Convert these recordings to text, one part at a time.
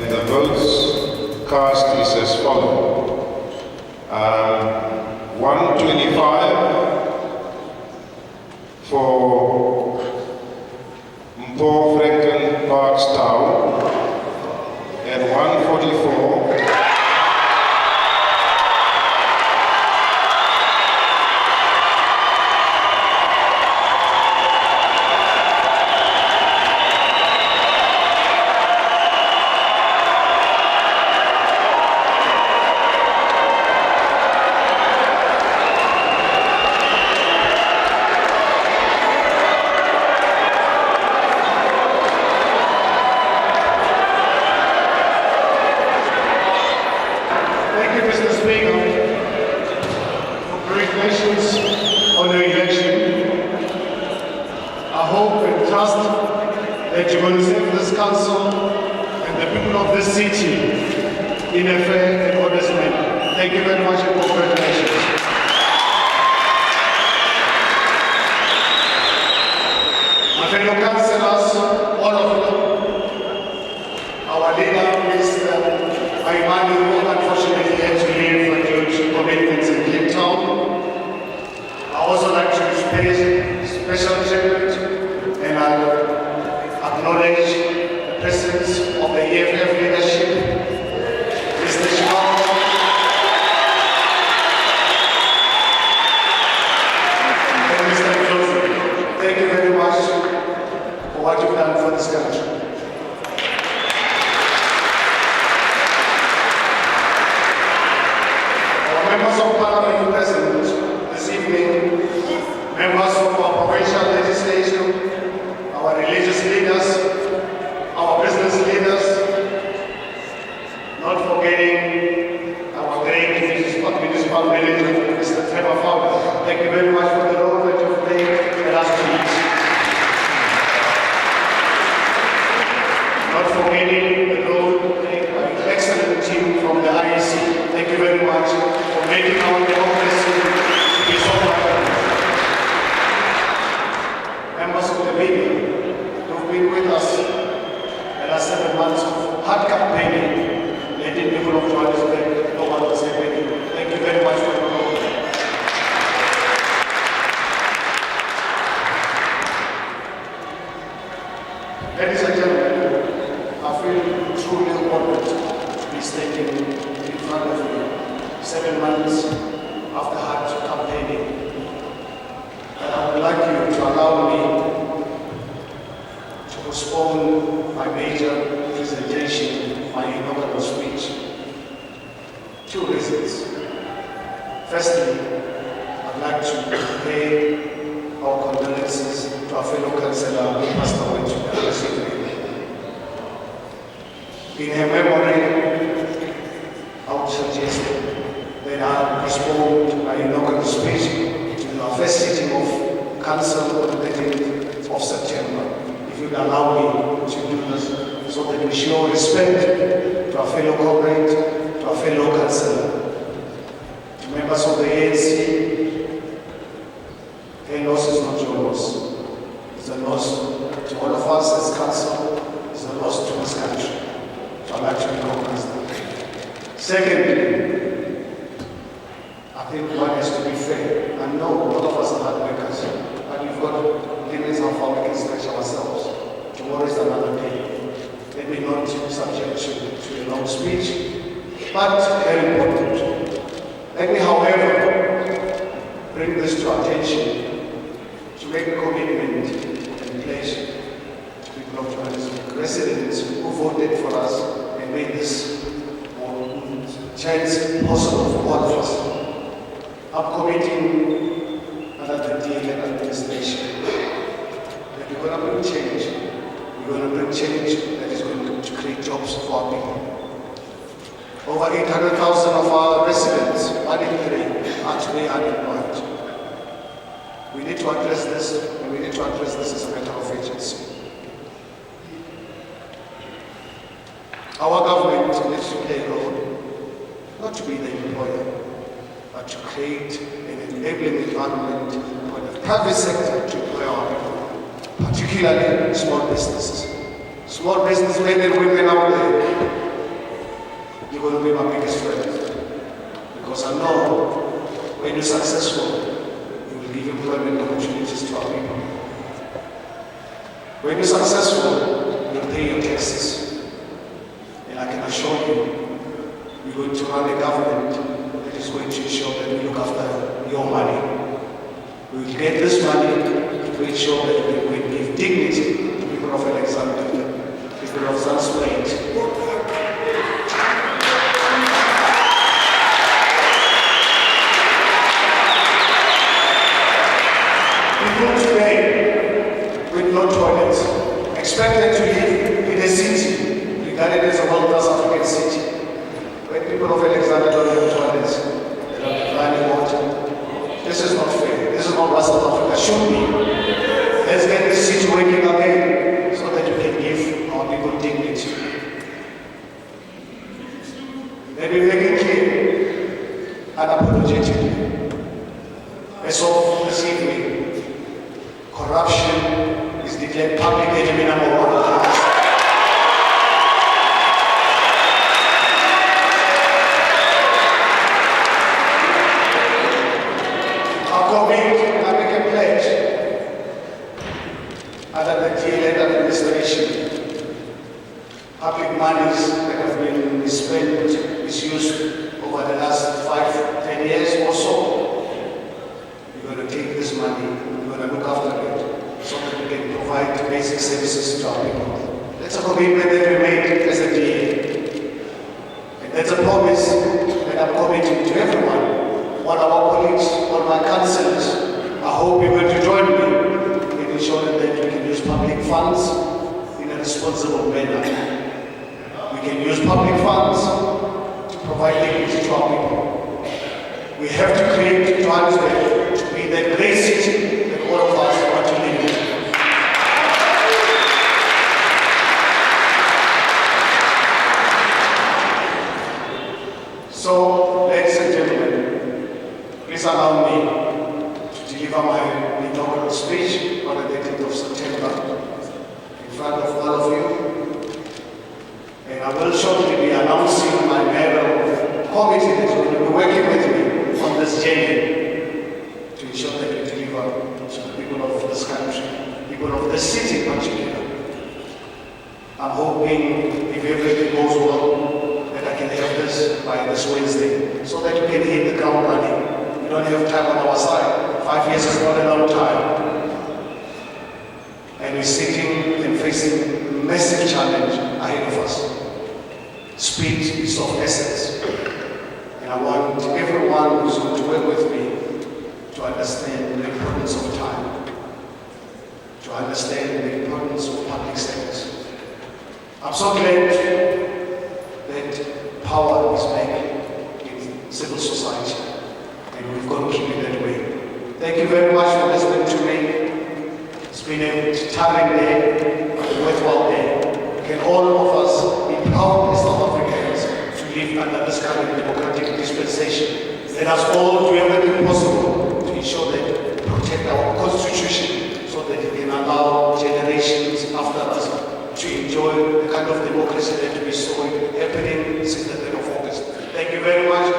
And the votes cast is as follows. 125 for Mpo Franklin Parks Town, and 144 on your election. I hope and trust that you're going to serve this council and the people of this city in a fair and honest manner. Thank you very much and congratulations. My fellow councillors, all of you, our leader, Mr. Aimani, who unfortunately had to leave due to commitments in Cape Town. I also like to pay special tribute and I acknowledge the presence of the EFF leadership, Mr. Joburg, and Mr. Joburg. Thank you very much for what you've done for this country. Our members of Parliament present this evening, members of our provincial legislation, our religious leaders, our business leaders, not forgetting our great municipal manager, Mr. Trevor Fowler. Thank you very much for the role that you've played the last 2 weeks. Not forgetting the role played by the excellent team from the IEC. Thank you very much for making our democracy be so vibrant. Members of the media who've been with us the last 7 months of hard campaigning, letting people of Johannesburg know what was happening. Thank you very much for your role. Ladies and gentlemen, I feel truly honored to be standing in front of you 7 months after hard campaigning. And I would like you to allow me to postpone my major presentation, my inaugural speech. 2 reasons. Firstly, I'd like to pay our condolences to our fellow councillor who passed away this evening. In her memory, I would suggest that I postponed my inaugural speech to our first sitting of council on the 13th of September. If you'd allow me to do this, so that we show respect to our fellow comrade, to our fellow councillor, to members of the ANC. Their loss is not your loss. It's a loss to all of us as council. It's a loss to this country. So I'd like to recognize that. Secondly, I think one has to be fair. I know a lot of us are hard workers, but we've got limits of how we can stretch ourselves. Tomorrow is another day. Let me not subject to a long speech, but very important. Let me, however, bring this to attention to make a commitment and pledge to people of Johannesburg, residents who voted for us and made this chance possible for all of us. I'm committing under the DLN administration that we're going to bring change. We're going to bring change that is going to create jobs for our people. Over 800,000 of our residents, 1 in 3, are today unemployed. We need to address this, and we need to address this as a matter of urgency. Our government needs to play a role, not to be the employer, but to create an enabling environment for the private sector to employ our people, particularly small businesses. Small businessmen and women out there you're going to be my biggest friend. Because I know when you're successful, you will give employment opportunities to our people. When you're successful, you'll pay your taxes. And I can assure you, you're going to run a government that is going to ensure that we look after your money. We will get this money to ensure that we will give dignity to people of Alexandria, people of Zanzibar. People today with no toilets, expected to live in a city regarded as a world-class African city. When people of Alexandria don't have toilets, they don't have running water. This is not fair. This is not what South Africa should be. Let's get this city working again so that we can give our people dignity. Let me make it clear, unapologetically. As of this evening, corruption is declared public enemy number one. Under the DLN administration, public monies that have been spent, misused over the last 5-10 years or so, we're going to take this money, we're going to look after it so that we can provide basic services to our people. That's a commitment that we made as a DA. And that's a promise that I'm committing to everyone, all our colleagues, all my councillors. I hope you're going to join me in ensuring that we can use public funds in a responsible manner. We can use public funds to provide dignity to our people. We have to create Johannesburg to be the great city that all of us want to live in. So, ladies and gentlemen, please allow me to deliver my inaugural speech on the 18th of September in front of all of you. And I will shortly be announcing my mayoral committee that will be working with me on this journey to ensure that we deliver to the people of this country, people of this city in particular. I'm hoping, if everything goes well, that I can have this by this Wednesday so that we can hit the ground running. We don't have time on our side. 5 years is not a long time. And we're sitting and facing a massive challenge ahead of us. Speed is of essence. And I want everyone who's going to work with me to understand the importance of time, to understand the importance of public service. I'm so glad that power is back in civil society, and we've got to keep it that way. Thank you very much for listening to me. It's been a tiring day, but a worthwhile day. Can all of us be proud as South Africans to live under this current democratic dispensation? Let us all do everything possible to ensure that we protect our constitution so that it can allow generations after us to enjoy the kind of democracy that we saw happening since the 3rd of August. Thank you very much.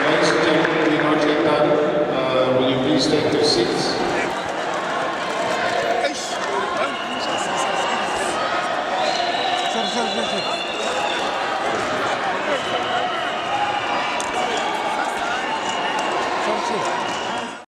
Ladies and gentlemen, we're not yet done. Will you please take your seats?